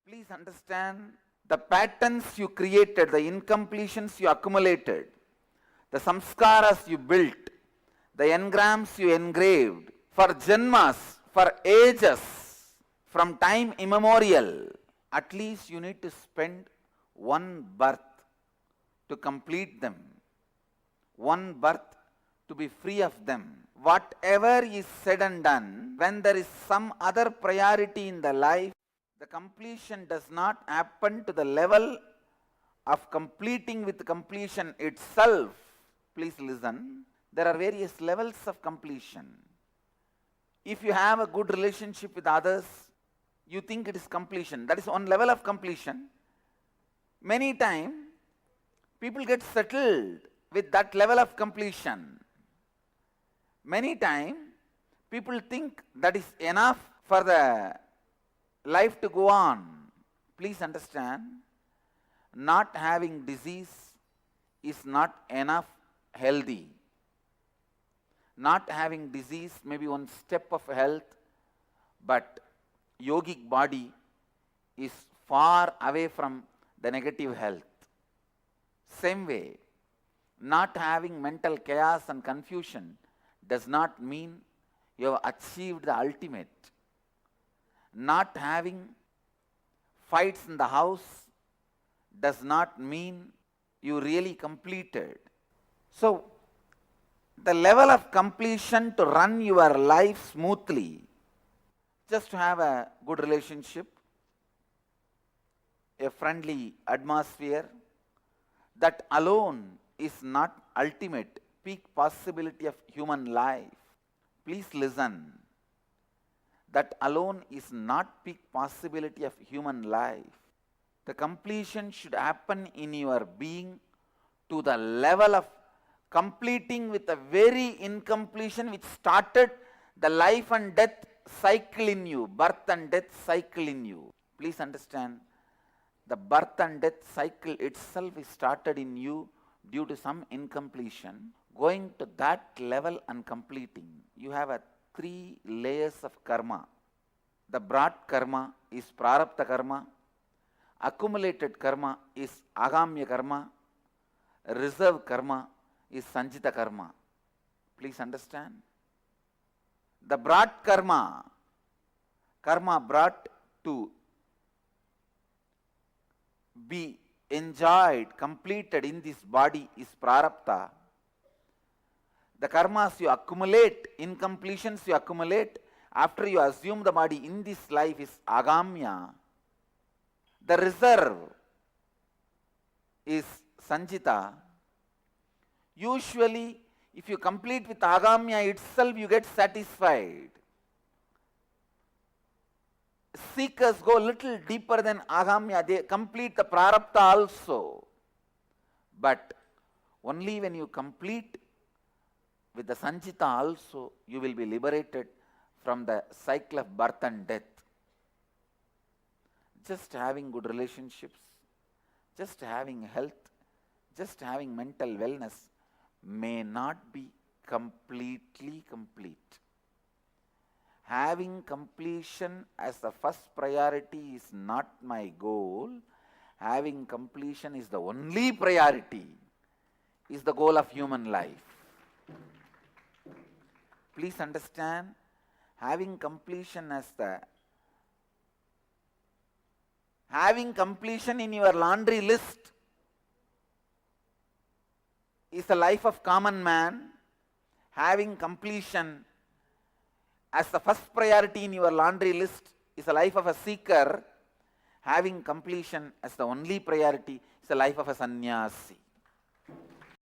Please understand the patterns you created, the incompletions you accumulated, the samskaras you built, the engrams you engraved for janmas, for ages, from time immemorial. At least you need to spend one birth to complete them, one birth to be free of them. Whatever is said and done, when there is some other priority in the life, the completion does not happen to the level of completing with completion itself. Please listen. There are various levels of completion. If you have a good relationship with others, you think it is completion. That is one level of completion. Many times, people get settled with that level of completion. Many times, people think that is enough for the life to go on. Please understand, not having disease is not enough healthy. Not having disease may be one step of health, but yogic body is far away from the negative health. Same way, not having mental chaos and confusion does not mean you have achieved the ultimate. Not having fights in the house does not mean you really completed. So, the level of completion to run your life smoothly, just to have a good relationship, a friendly atmosphere, that alone is not ultimate peak possibility of human life. Please listen. That alone is not peak possibility of human life. The completion should happen in your being to the level of completing with a very incompletion which started the life and death cycle in you, birth and death cycle in you. Please understand, the birth and death cycle itself is started in you due to some incompletion. Going to that level and completing, you have a 3 layers of karma. The broad karma is prarabdha karma, accumulated karma is agamya karma, reserve karma is sanjita karma. Please understand. The broad karma brought to be enjoyed, completed in this body is prarabdha. The karmas you accumulate, incompletions you accumulate after you assume the body in this life is agamya. The reserve is sanjita. Usually, if you complete with agamya itself, you get satisfied. Seekers go a little deeper than agamya, they complete the prarabdha also. But only when you complete with the sanjita also, you will be liberated from the cycle of birth and death. Just having good relationships, just having health, just having mental wellness may not be completely complete. Having completion as the first priority is not my goal. Having completion is the only priority, is the goal of human life. Please understand, having completion in your laundry list is the life of common man. Having completion as the first priority in your laundry list is the life of a seeker. Having completion as the only priority is the life of a sannyasi.